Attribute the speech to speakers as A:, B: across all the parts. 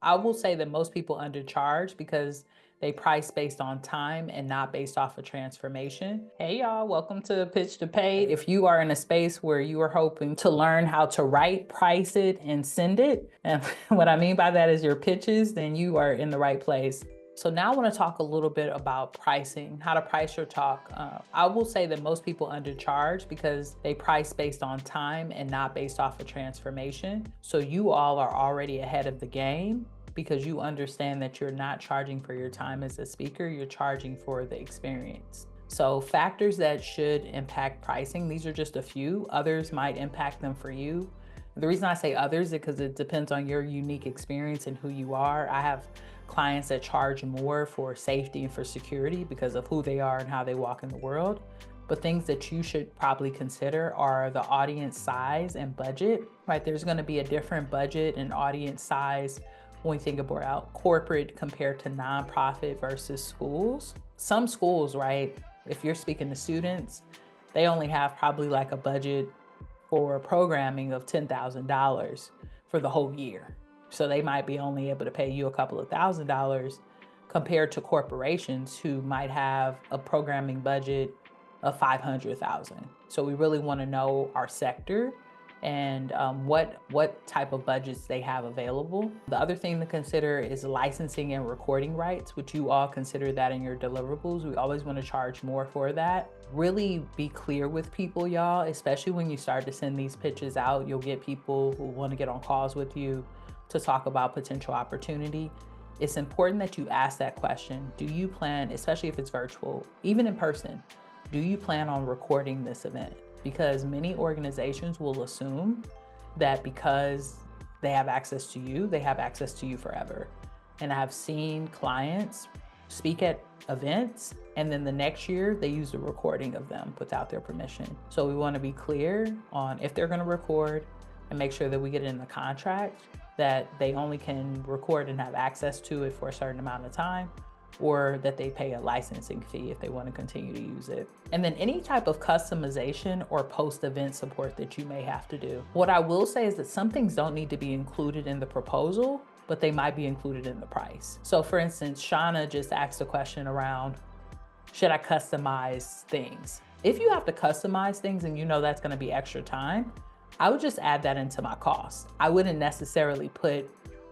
A: I will say that most people undercharge because they price based on time and not based off of transformation. Hey y'all, welcome to Pitch to Pay. If you are in a space where you are hoping to learn how to write, price it, and send it, and what I mean by that is your pitches, then you are in the right place. So now I want to talk a little bit about pricing, how to price your talk. I will say that most people undercharge because they price based on time and not based off of transformation. So you all are already ahead of the game because you understand that you're not charging for your time as a speaker, you're charging for the experience. So factors that should impact pricing, these are just a few. Others might impact them for you. The reason I say others is because it depends on your unique experience and who you are. I have clients that charge more for safety and for security because of who they are and how they walk in the world. But things that you should probably consider are the audience size and budget, right? There's going to be a different budget and audience size when we think about corporate compared to nonprofit versus schools. Some schools, right, if you're speaking to students, they only have probably like a budget for programming of $10,000 for the whole year. So they might be only able to pay you a couple of $1,000s compared to corporations who might have a programming budget of 500,000. So we really want to know our sector and what type of budgets they have available. The other thing to consider is licensing and recording rights, which you all consider that in your deliverables. We always want to charge more for that. Really be clear with people, y'all, especially when you start to send these pitches out. You'll get people who want to get on calls with you to talk about potential opportunity. It's important that you ask that question. Do you plan, especially if it's virtual, even in person, do you plan on recording this event? Because many organizations will assume that because they have access to you, they have access to you forever. And I've seen clients speak at events and then the next year they use a recording of them without their permission. So we want to be clear on if they're going to record and make sure that we get it in the contract that they only can record and have access to it for a certain amount of time, or that they pay a licensing fee if they want to continue to use it. And then any type of customization or post-event support that you may have to do. What I will say is that some things don't need to be included in the proposal, but they might be included in the price. So for instance, Shauna just asked a question around, should I customize things? If you have to customize things and you know that's gonna be extra time, I would just add that into my cost. I wouldn't necessarily put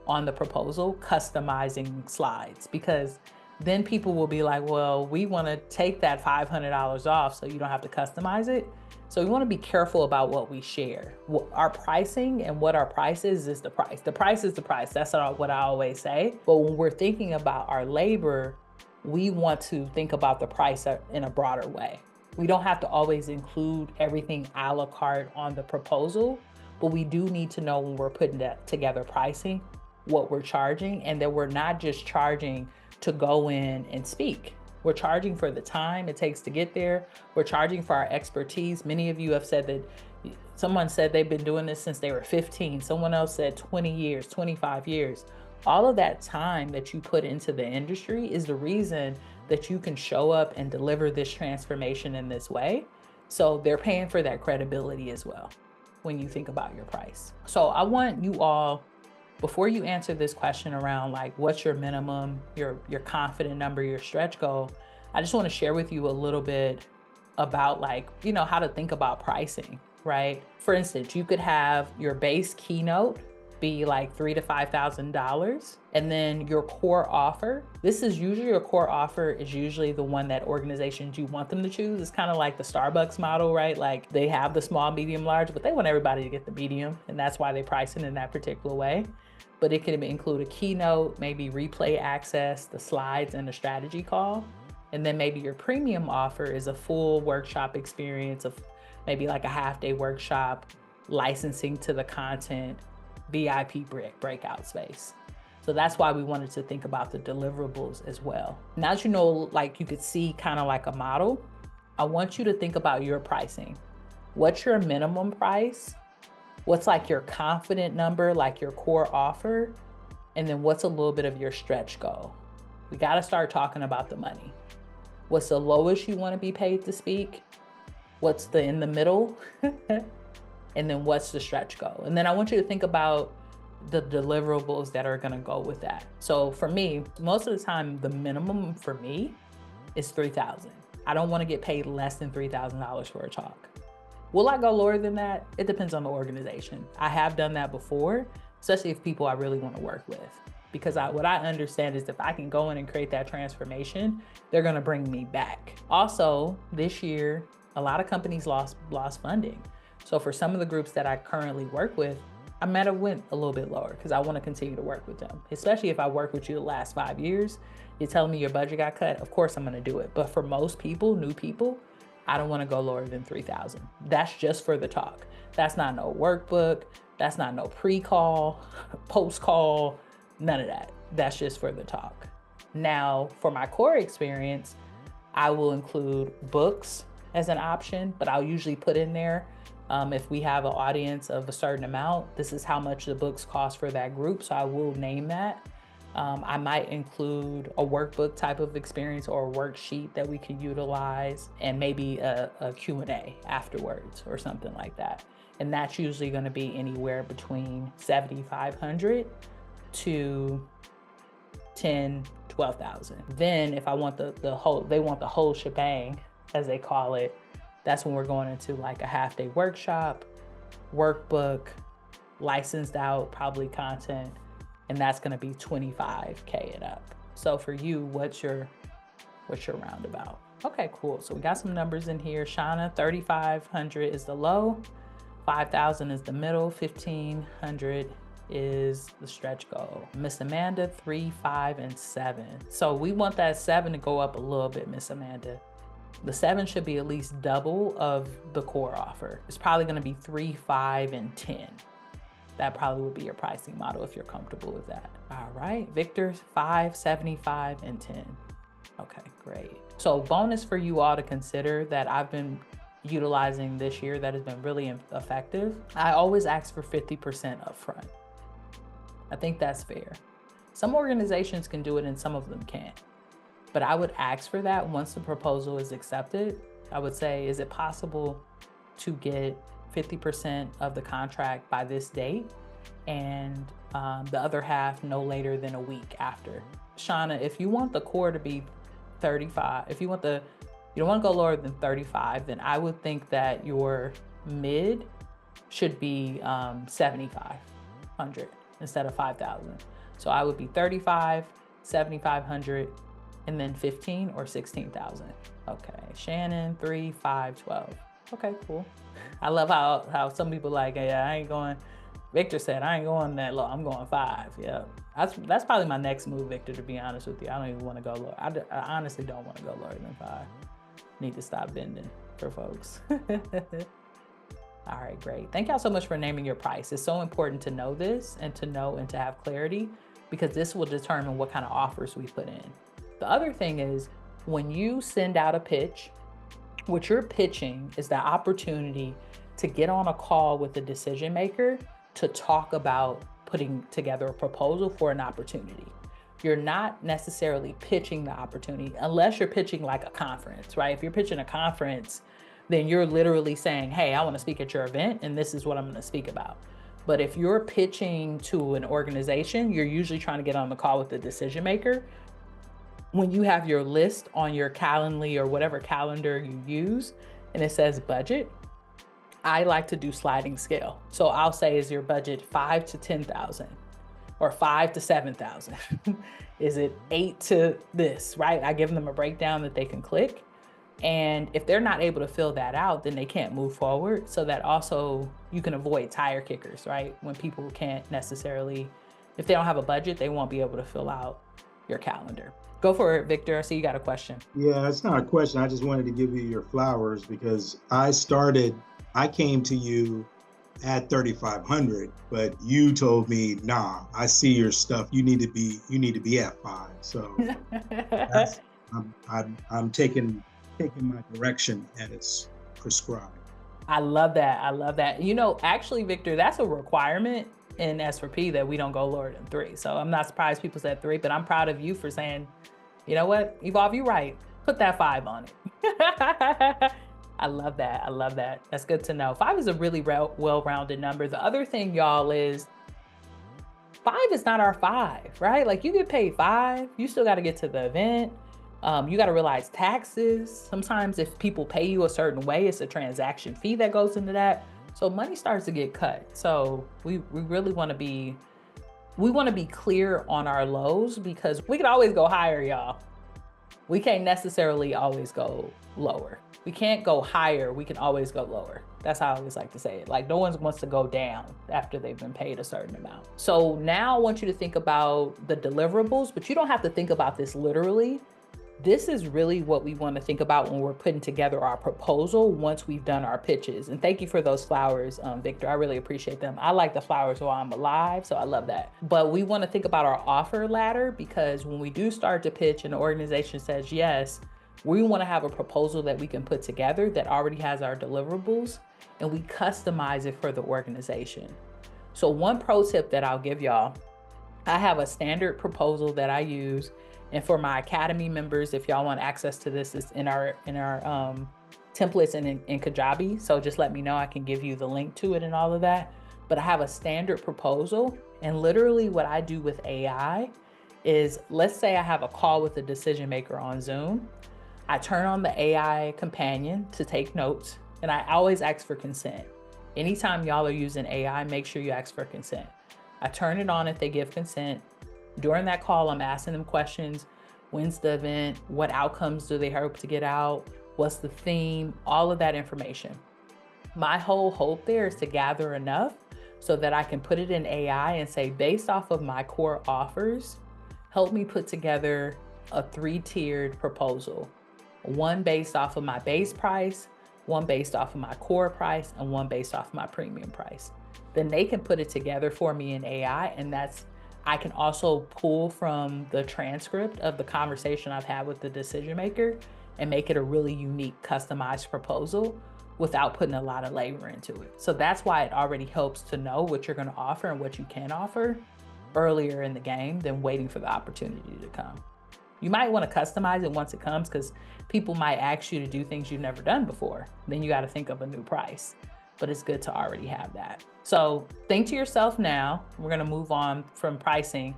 A: on the proposal customizing slides, because then people will be like, well, we want to take that $500 off so you don't have to customize it. So we want to be careful about what we share. Our pricing and what our price is the price. The price is the price. That's what I always say. But when we're thinking about our labor, we want to think about the price in a broader way. We don't have to always include everything a la carte on the proposal, but we do need to know when we're putting that together pricing, what we're charging, and that we're not just charging to go in and speak. We're charging for the time it takes to get there. We're charging for our expertise. Many of you have said that someone said they've been doing this since they were 15. Someone else said 20 years, 25 years. All of that time that you put into the industry is the reason that you can show up and deliver this transformation in this way. So they're paying for that credibility as well when you think about your price. So I want you all, before you answer this question around like what's your minimum, your confident number, your stretch goal, I just want to share with you a little bit about like, how to think about pricing, right? For instance, you could have your base keynote be like $3,000 to $5,000. And then your core offer, your core offer is usually the one that organizations you want them to choose. It's kind of like the Starbucks model, right? Like they have the small, medium, large, but they want everybody to get the medium. And that's why they price it in that particular way. But it can include a keynote, maybe replay access, the slides, and a strategy call. And then maybe your premium offer is a full workshop experience of maybe like a half-day workshop, licensing to the content, VIP breakout space. So that's why we wanted to think about the deliverables as well. Now that you know, like you could see kind of like a model, I want you to think about your pricing. What's your minimum price? What's like your confident number, like your core offer? And then what's a little bit of your stretch goal? We got to start talking about the money. What's the lowest you want to be paid to speak? What's in the middle? And then what's the stretch goal? And then I want you to think about the deliverables that are gonna go with that. So for me, most of the time, the minimum for me is 3,000. I don't wanna get paid less than $3,000 for a talk. Will I go lower than that? It depends on the organization. I have done that before, especially if people I really wanna work with. Because what I understand is if I can go in and create that transformation, they're gonna bring me back. Also, this year, a lot of companies lost funding. So for some of the groups that I currently work with, I might have went a little bit lower because I want to continue to work with them, especially if I work with you the last 5 years. You're telling me your budget got cut, of course I'm going to do it. But for most people, new people, I don't want to go lower than 3,000. That's just for the talk. That's not no workbook. That's not no pre-call, post-call, none of that. That's just for the talk. Now, for my core experience, I will include books as an option, but I'll usually put in there, if we have an audience of a certain amount, this is how much the books cost for that group. So I will name that. I might include a workbook type of experience or a worksheet that we could utilize, and maybe a Q&A afterwards or something like that. And that's usually going to be anywhere between 7,500 to 10, 12,000. Then if I want they want the whole shebang, as they call it, that's when we're going into like a half-day workshop, workbook, licensed out, probably content, and that's gonna be 25K and up. So for you, what's your roundabout? Okay, cool. So we got some numbers in here. Shauna, 3,500 is the low, 5,000 is the middle, 1,500 is the stretch goal. Miss Amanda, 3, 5, and 7. So we want that 7 to go up a little bit, Miss Amanda. The 7 should be at least double of the core offer. It's probably gonna be 3, 5, and 10. That probably would be your pricing model if you're comfortable with that. All right, Victor, 5, 75, and 10. Okay, great. So bonus for you all to consider that I've been utilizing this year that has been really effective. I always ask for 50% upfront. I think that's fair. Some organizations can do it and some of them can't. But I would ask for that once the proposal is accepted. I would say, is it possible to get 50% of the contract by this date and the other half no later than a week after? Shauna, if you want the core to be 35, you don't want to go lower than 35, then I would think that your mid should be 7,500 instead of 5,000. So I would be 35, 7,500, and then 15 or 16,000. Okay, Shannon, 3, 5, 12. Okay, cool. I love how some people like, yeah, I ain't going, Victor said, I ain't going that low, I'm going 5, yeah. That's probably my next move, Victor, to be honest with you. I don't even want to go lower. I honestly don't want to go lower than 5. Need to stop bending for folks. All right, great. Thank y'all so much for naming your price. It's so important to know this and to have clarity, because this will determine what kind of offers we put in. The other thing is, when you send out a pitch, what you're pitching is the opportunity to get on a call with the decision maker to talk about putting together a proposal for an opportunity. You're not necessarily pitching the opportunity unless you're pitching like a conference, right? If you're pitching a conference, then you're literally saying, hey, I want to speak at your event and this is what I'm going to speak about. But if you're pitching to an organization, you're usually trying to get on the call with the decision maker. When you have your list on your Calendly or whatever calendar you use, and it says budget, I like to do sliding scale. So I'll say, is your budget 5 to 10,000 or 5 to 7,000? Is it 8 to this, right? I give them a breakdown that they can click. And if they're not able to fill that out, then they can't move forward. So that also, you can avoid tire kickers, right? When people can't necessarily, if they don't have a budget, they won't be able to fill out your calendar. Go for it, Victor. I see you got a question.
B: Yeah, it's not a question. I just wanted to give you your flowers because I came to you at 3,500, but you told me, nah, I see your stuff. You need to be at 5. So I'm taking my direction and it's prescribed.
A: I love that. I love that. You know, actually, Victor, that's a requirement in S4P that we don't go lower than 3. So I'm not surprised people said 3, but I'm proud of you for saying, you know what, Evolve, you're right. Put that 5 on it. I love that. I love that. That's good to know. 5 is a really well-rounded number. The other thing, y'all, is 5 is not our 5, right? Like you get paid 5, you still got to get to the event. You got to realize taxes. Sometimes if people pay you a certain way, it's a transaction fee that goes into that. So money starts to get cut. So we really want to be, we want to be clear on our lows, because we can always go higher, y'all. We can't necessarily always go lower. We can't go higher, we can always go lower. That's how I always like to say it. Like no one wants to go down after they've been paid a certain amount. So now I want you to think about the deliverables, but you don't have to think about this literally. This is really what we want to think about when we're putting together our proposal once we've done our pitches. And thank you for those flowers, Victor. I really appreciate them. I like the flowers while I'm alive, so I love that. But we want to think about our offer ladder, because when we do start to pitch and the organization says yes, we want to have a proposal that we can put together that already has our deliverables, and we customize it for the organization. So one pro tip that I'll give y'all, I have a standard proposal that I use. And for my Academy members, if y'all want access to this, it's in our templates in Kajabi. So just let me know, I can give you the link to it and all of that. But I have a standard proposal, and literally what I do with AI is, let's say I have a call with a decision maker on Zoom. I turn on the AI companion to take notes, and I always ask for consent. Anytime y'all are using AI, make sure you ask for consent. I turn it on if they give consent. During that call, I'm asking them questions. When's the event? What outcomes do they hope to get out? What's the theme? All of that information. My whole hope there is to gather enough so that I can put it in AI and say, based off of my core offers, help me put together a 3-tiered proposal. One based off of my base price, one based off of my core price, and one based off of my premium price. Then they can put it together for me in AI, and I can also pull from the transcript of the conversation I've had with the decision maker and make it a really unique, customized proposal without putting a lot of labor into it. So that's why it already helps to know what you're going to offer and what you can offer earlier in the game than waiting for the opportunity to come. You might want to customize it once it comes, because people might ask you to do things you've never done before. Then you got to think of a new price, but it's good to already have that. So think to yourself now, we're going to move on from pricing,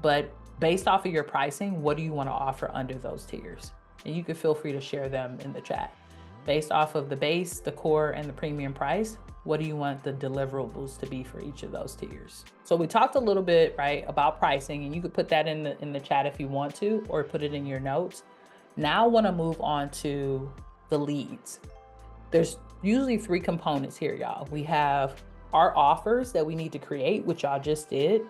A: but based off of your pricing, what do you want to offer under those tiers? And you can feel free to share them in the chat. Based off of the base, the core, and the premium price, what do you want the deliverables to be for each of those tiers? So we talked a little bit, right, about pricing, and you could put that in the chat if you want to, or put it in your notes. Now I want to move on to the leads. There's usually 3 components here, y'all. We have our offers that we need to create, which y'all just did.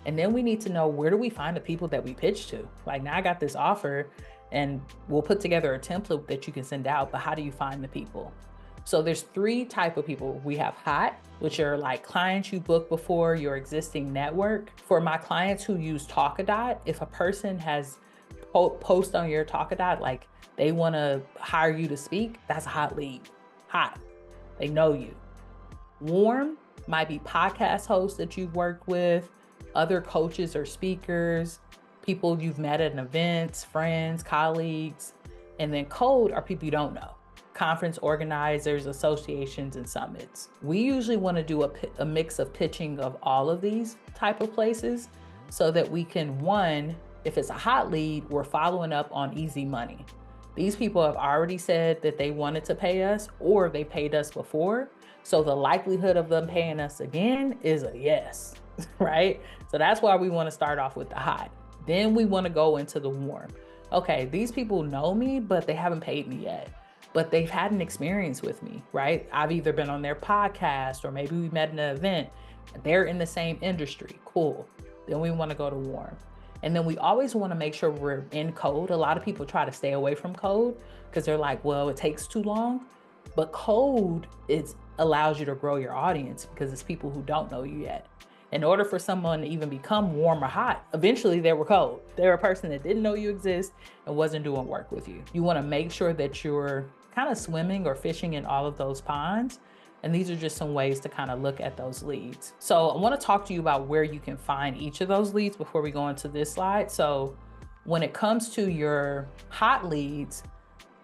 A: And then we need to know, where do we find the people that we pitch to? Like, now I got this offer and we'll put together a template that you can send out, but how do you find the people? So there's 3 types of people. We have hot, which are like clients you booked before, your existing network. For my clients who use Talkadot, if a person has post on your Talkadot, like they want to hire you to speak, that's a hot lead. Hot, they know you. Warm might be podcast hosts that you've worked with, other coaches or speakers, people you've met at events, friends, colleagues. And then cold are people you don't know, conference organizers, associations, and summits. We usually want to do a mix of pitching of all of these type of places, so that we can, one, if it's a hot lead, we're following up on easy money. These people have already said that they wanted to pay us, or they paid us before. So the likelihood of them paying us again is a yes, right? So that's why we want to start off with the hot. Then we want to go into the warm. Okay, these people know me, but they haven't paid me yet, but they've had an experience with me, right? I've either been on their podcast, or maybe we met in an event. They're in the same industry. Cool. Then we want to go to warm. And then we always want to make sure we're in code. A lot of people try to stay away from code because they're like, well, it takes too long. But code allows you to grow your audience, because it's people who don't know you yet. In order for someone to even become warm or hot, eventually they were cold. They're a person that didn't know you exist and wasn't doing work with you. You want to make sure that you're kind of swimming or fishing in all of those ponds. And these are just some ways to kind of look at those leads. So I want to talk to you about where you can find each of those leads before we go into this slide. So when it comes to your hot leads,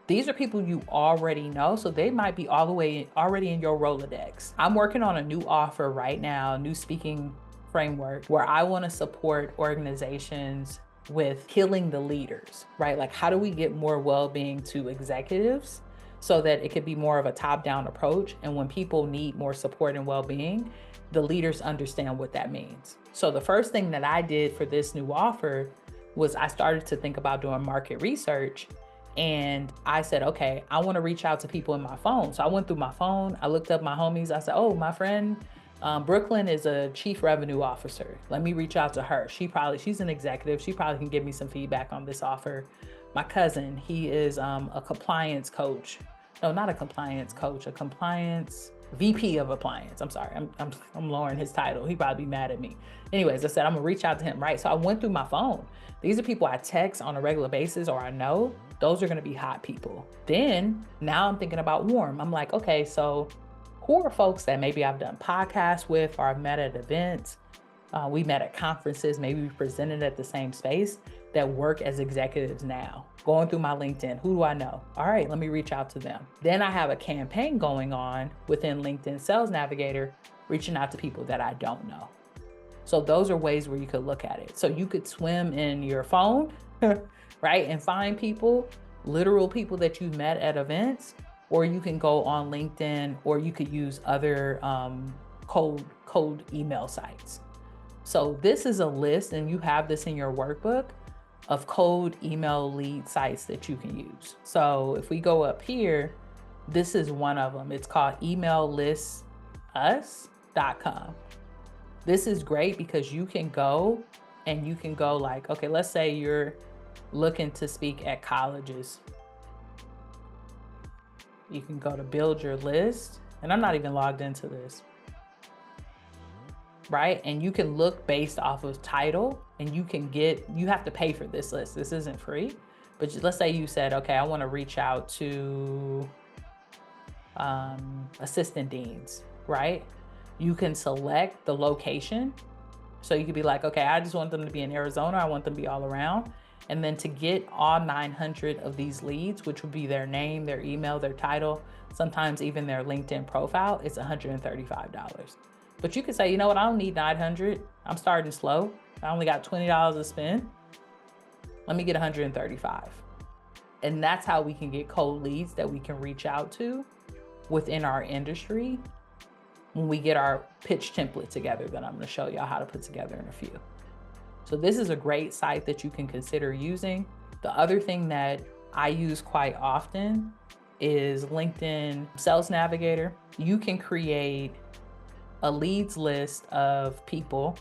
A: these are people you already know, so they might be all the way already in your Rolodex. I'm working on a new offer right now, new speaking framework where I want to support organizations with killing the leaders, right? Like, how do we get more well-being to executives so that it could be more of a top-down approach? And when people need more support and well-being, the leaders understand what that means. So the first thing that I did for this new offer was I started to think about doing market research. And I said, okay, I want to reach out to people in my phone. So I went through my phone, I looked up my homies. I said, oh, my friend Brooklyn is a chief revenue officer. Let me reach out to her. She's an executive. She probably can give me some feedback on this offer. My cousin, he is a compliance coach. No, not a compliance coach, a compliance VP of appliance. I'm sorry, I'm lowering his title. He probably be mad at me. Anyways, I said, I'm gonna reach out to him, right? So I went through my phone. These are people I text on a regular basis or I know. Those are gonna be hot people. Then now I'm thinking about warm. I'm like, okay, so who are folks that maybe I've done podcasts with or I've met at events, we met at conferences, maybe we presented at the same space, that work as executives now. Going through my LinkedIn, who do I know? All right, let me reach out to them. Then I have a campaign going on within LinkedIn Sales Navigator, reaching out to people that I don't know. So those are ways where you could look at it. So you could swim in your phone, right? And find people, literal people that you've met at events, or you can go on LinkedIn, or you could use other cold email sites. So this is a list, and you have this in your workbook, of cold email lead sites that you can use. So if we go up here, this is one of them. It's called emaillistus.com. This is great because you can go like, okay, let's say you're looking to speak at colleges. You can go to build your list, and I'm not even logged into this, right? And you can look based off of title, and you have to pay for this list. This isn't free, but let's say you said, okay, I want to reach out to assistant deans, right? You can select the location. So you could be like, okay, I just want them to be in Arizona. I want them to be all around. And then to get all 900 of these leads, which would be their name, their email, their title, sometimes even their LinkedIn profile, it's $135. But you could say, you know what, I don't need 900. I'm starting slow. I only got $20 to spend. Let me get 135. And that's how we can get cold leads that we can reach out to within our industry when we get our pitch template together that I'm going to show y'all how to put together in a few. So this is a great site that you can consider using. The other thing that I use quite often is LinkedIn Sales Navigator. You can create a leads list of people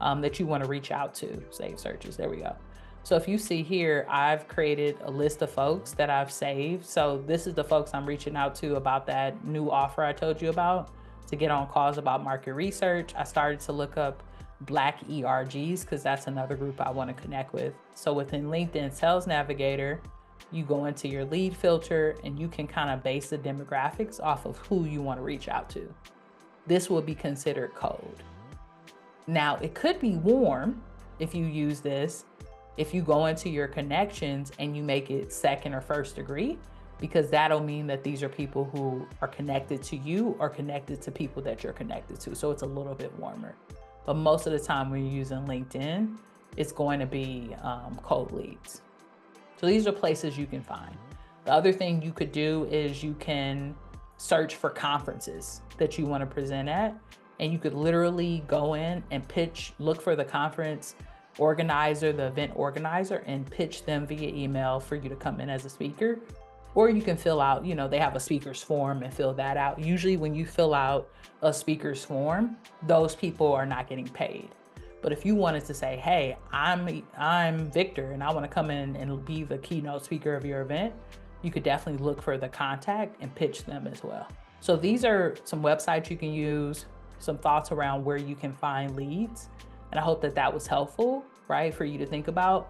A: that you want to reach out to. Save searches, there we go. So if you see here, I've created a list of folks that I've saved. So this is the folks I'm reaching out to about that new offer I told you about, to get on calls about market research. I started to look up Black ERGs because that's another group I want to connect with. So within LinkedIn Sales Navigator, you go into your lead filter and you can kind of base the demographics off of who you want to reach out to. This will be considered cold. Now, it could be warm if you use this, if you go into your connections and you make it second or first degree, because that'll mean that these are people who are connected to you or connected to people that you're connected to. So it's a little bit warmer. But most of the time when you're using LinkedIn, it's going to be cold leads. So these are places you can find. The other thing you could do is you can search for conferences that you want to present at, and you could literally go in and pitch, look for the conference organizer, the event organizer, and pitch them via email for you to come in as a speaker. Or you can fill out, they have a speaker's form and fill that out. Usually when you fill out a speaker's form, those people are not getting paid. But if you wanted to say, hey, I'm Victor and I want to come in and be the keynote speaker of your event, you could definitely look for the contact and pitch them as well. So these are some websites you can use, some thoughts around where you can find leads. And I hope that that was helpful, right, for you to think about.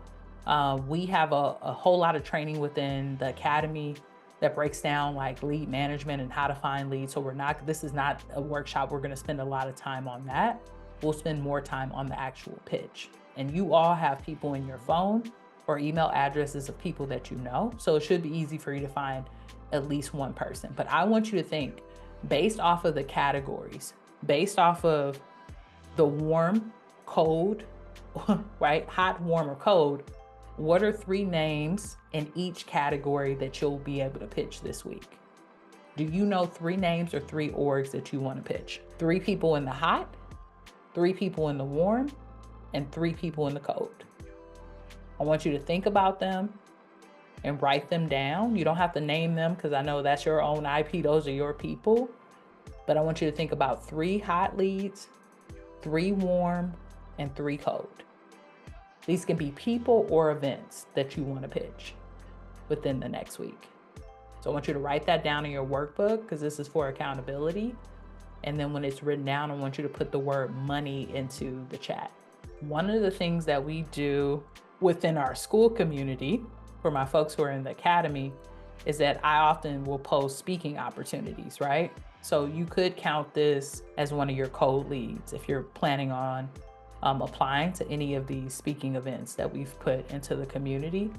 A: We have a whole lot of training within the academy that breaks down like lead management and how to find leads. So this is not a workshop. We're going to spend a lot of time on that. We'll spend more time on the actual pitch. And you all have people in your phone or email addresses of people that you know. So it should be easy for you to find at least one person. But I want you to think based off of the categories, based off of the warm, cold, right? Hot, warm, or cold. What are 3 names in each category that you'll be able to pitch this week? Do you know 3 names or 3 orgs that you want to pitch? 3 people in the hot, 3 people in the warm, and 3 people in the cold. I want you to think about them and write them down. You don't have to name them because I know that's your own IP. Those are your people. But I want you to think about 3 hot leads, 3 warm, and 3 cold. These can be people or events that you want to pitch within the next week. So I want you to write that down in your workbook because this is for accountability. And then when it's written down, I want you to put the word money into the chat. One of the things that we do within our school community for my folks who are in the academy is that I often will post speaking opportunities, right? So you could count this as one of your cold leads if you're planning on applying to any of these speaking events that we've put into the community.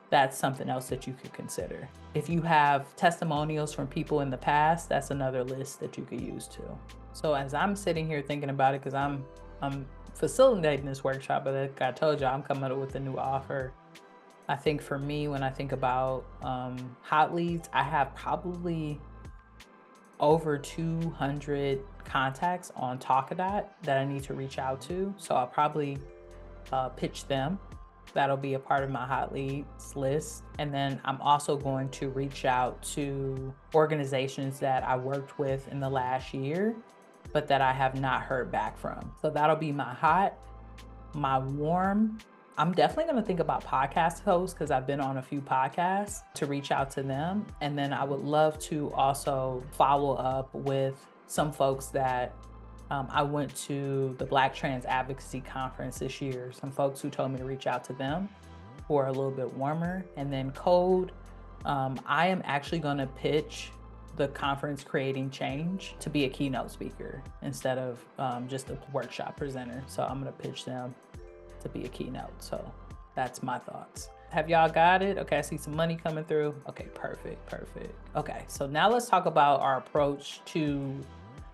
A: That's something else that you could consider. If you have testimonials from people in the past, that's another list that you could use too. So as I'm sitting here thinking about it, because I'm facilitating this workshop, but like I told you, I'm coming up with a new offer. I think for me, when I think about hot leads, I have probably over 200 contacts on Talkadot that I need to reach out to. So I'll probably pitch them. That'll be a part of my hot leads list. And then I'm also going to reach out to organizations that I worked with in the last year, but that I have not heard back from. So that'll be my hot. My warm, I'm definitely going to think about podcast hosts because I've been on a few podcasts to reach out to them. And then I would love to also follow up with some folks that I went to the Black Trans Advocacy Conference this year. Some folks who told me to reach out to them who are a little bit warmer. And then cold, I am actually going to pitch the conference Creating Change to be a keynote speaker instead of just a workshop presenter. So I'm going to pitch them to be a keynote. So that's my thoughts. Have y'all got it? Okay, I see some money coming through. Okay, perfect. Okay, so now let's talk about our approach to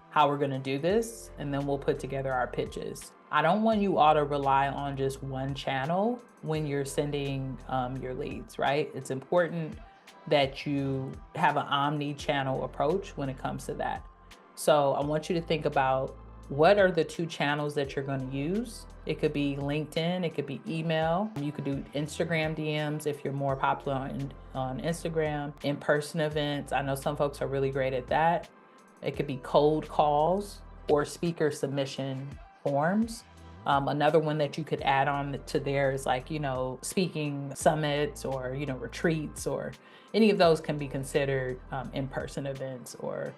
A: how we're gonna do this, and then we'll put together our pitches. I don't want you all to rely on just one channel when you're sending your leads, right? It's important that you have an omni-channel approach when it comes to that. So I want you to think about what are the 2 channels that you're gonna use. It could be LinkedIn, it could be email. You could do Instagram DMs if you're more popular on Instagram, in-person events. I know some folks are really great at that. It could be cold calls or speaker submission forms. Another one that you could add on to there is like, speaking summits or, retreats, or any of those can be considered in-person events or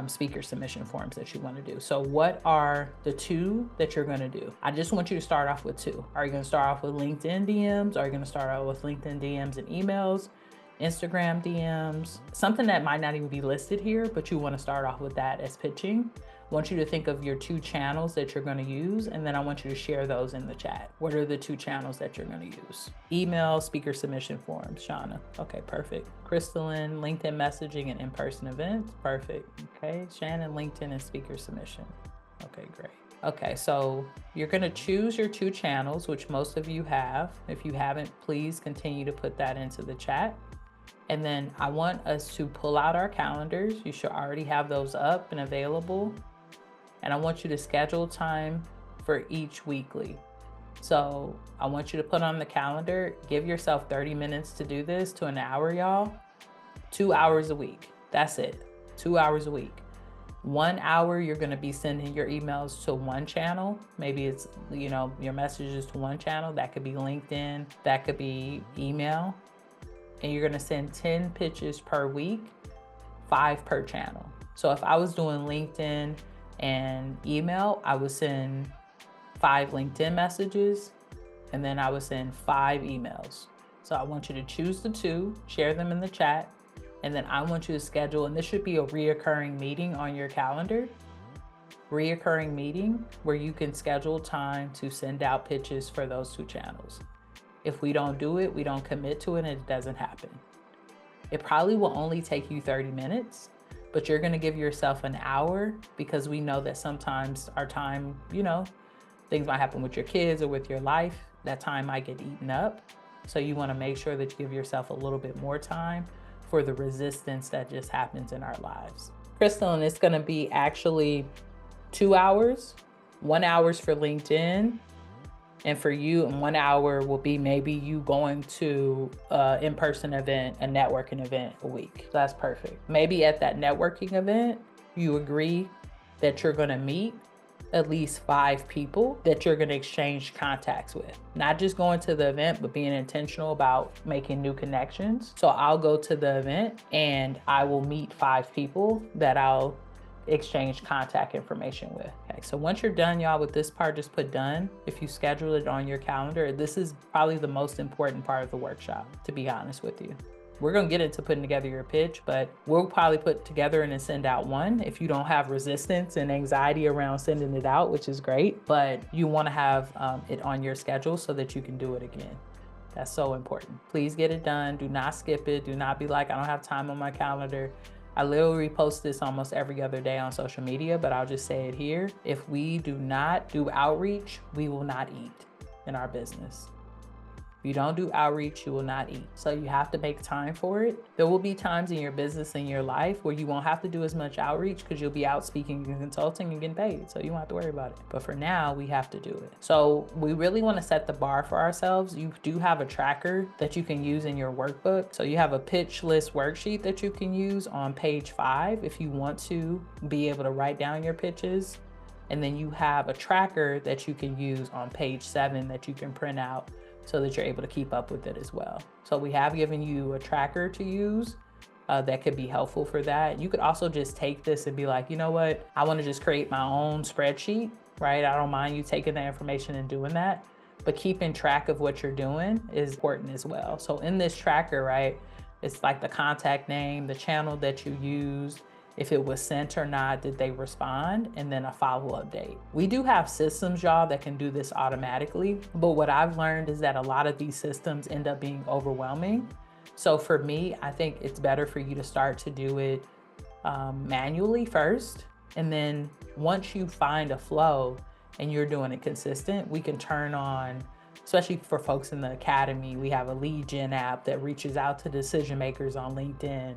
A: speaker submission forms that you want to do. So what are the 2 that you're going to do? I just want you to start off with 2. Are you going to start off with LinkedIn DMs? Are you going to start out with LinkedIn DMs and emails? Instagram DMs, something that might not even be listed here, but you want to start off with that as pitching. I want you to think of your 2 channels that you're going to use, and then I want you to share those in the chat. What are the 2 channels that you're going to use? Email, speaker submission forms, Shauna. Okay, perfect. Crystalline, LinkedIn messaging and in-person events. Perfect. Okay, Shannon, LinkedIn and speaker submission. Okay, great. Okay, so you're going to choose your 2 channels, which most of you have. If you haven't, please continue to put that into the chat. And then I want us to pull out our calendars. You should already have those up and available. And I want you to schedule time for each weekly. So I want you to put on the calendar, give yourself 30 minutes to do this to an hour, y'all. 2 hours a week. That's it. 2 hours a week. 1 hour, you're going to be sending your emails to one channel. Maybe it's, your messages to one channel. That could be LinkedIn. That could be email. And you're gonna send 10 pitches per week, 5 per channel. So if I was doing LinkedIn and email, I would send 5 LinkedIn messages, and then I would send 5 emails. So I want you to choose the 2, share them in the chat, and then I want you to schedule, and this should be a reoccurring meeting on your calendar, reoccurring meeting where you can schedule time to send out pitches for those 2 channels. If we don't do it, we don't commit to it, and it doesn't happen. It probably will only take you 30 minutes, but you're gonna give yourself an hour because we know that sometimes our time, things might happen with your kids or with your life. That time might get eaten up. So you wanna make sure that you give yourself a little bit more time for the resistance that just happens in our lives. Crystal, and it's gonna be actually 2 hours, 1 hour for LinkedIn, and for you, and 1 hour will be maybe you going to an in-person event, a networking event a week. So that's perfect. Maybe at that networking event, you agree that you're gonna meet at least 5 people that you're gonna exchange contacts with. Not just going to the event, but being intentional about making new connections. So I'll go to the event and I will meet 5 people that I'll exchange contact information with. Okay, so once you're done, y'all, with this part, just put done. If you schedule it on your calendar, this is probably the most important part of the workshop, to be honest with you. We're gonna get into putting together your pitch, but we'll probably put together and then send out one if you don't have resistance and anxiety around sending it out, which is great, but you wanna have it on your schedule so that you can do it again. That's so important. Please get it done. Do not skip it. Do not be like, I don't have time on my calendar. I literally post this almost every other day on social media, but I'll just say it here. If we do not do outreach, we will not eat in our business. If you don't do outreach, you will not eat. So you have to make time for it. There will be times in your business and your life where you won't have to do as much outreach because you'll be out speaking and consulting and getting paid. So you won't have to worry about it. But for now, we have to do it. So we really want to set the bar for ourselves. You do have a tracker that you can use in your workbook. So you have a pitch list worksheet that you can use on page 5 if you want to be able to write down your pitches. And then you have a tracker that you can use on page 7 that you can print out so that you're able to keep up with it as well. So we have given you a tracker to use that could be helpful for that. You could also just take this and be like, you know what? I want to just create my own spreadsheet, right? I don't mind you taking the information and doing that, but keeping track of what you're doing is important as well. So in this tracker, right, it's like the contact name, the channel that you used, if it was sent or not, did they respond, and then a follow-up date. We do have systems, y'all, that can do this automatically, but what I've learned is that a lot of these systems end up being overwhelming. So for me, I think it's better for you to start to do it manually first, and then once you find a flow and you're doing it consistent, we can turn on, especially for folks in the academy, we have a lead gen app that reaches out to decision makers on LinkedIn.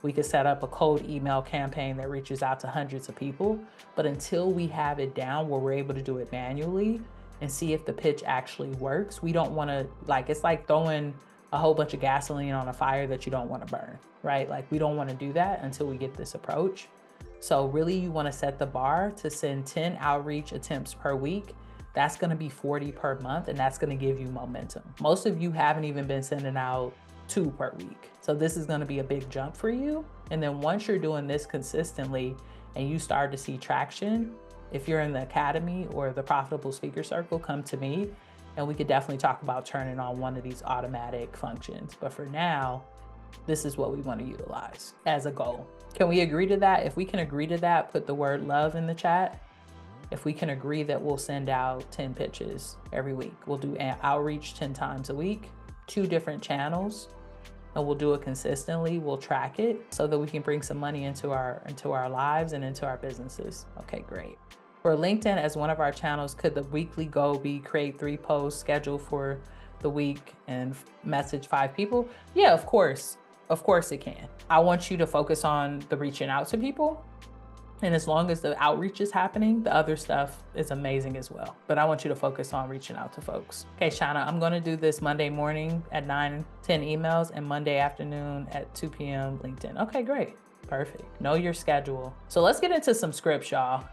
A: We could set up a cold email campaign that reaches out to hundreds of people. But until we have it down where we're able to do it manually and see if the pitch actually works, we don't want to, it's like throwing a whole bunch of gasoline on a fire that you don't want to burn, right? Like, we don't want to do that until we get this approach. So really, you want to set the bar to send 10 outreach attempts per week. That's going to be 40 per month, and that's going to give you momentum. Most of you haven't even been sending out 2 per week. So this is going to be a big jump for you. And then once you're doing this consistently and you start to see traction, if you're in the academy or the Profitable Speaker Circle, come to me and we could definitely talk about turning on one of these automatic functions. But for now, this is what we want to utilize as a goal. Can we agree to that? If we can agree to that, put the word love in the chat. If we can agree that we'll send out 10 pitches every week, we'll do outreach 10 times a week, 2 different channels, and we'll do it consistently. We'll track it so that we can bring some money into our lives and into our businesses. Okay, great. For LinkedIn as one of our channels, could the weekly goal be create 3 posts, schedule for the week, and message 5 people? Yeah, of course. Of course it can. I want you to focus on the reaching out to people. And as long as the outreach is happening, the other stuff is amazing as well. But I want you to focus on reaching out to folks. Okay, Shauna, I'm gonna do this Monday morning at 9, 10 emails, and Monday afternoon at 2 p.m. LinkedIn. Okay, great. Perfect. Know your schedule. So let's get into some scripts, y'all.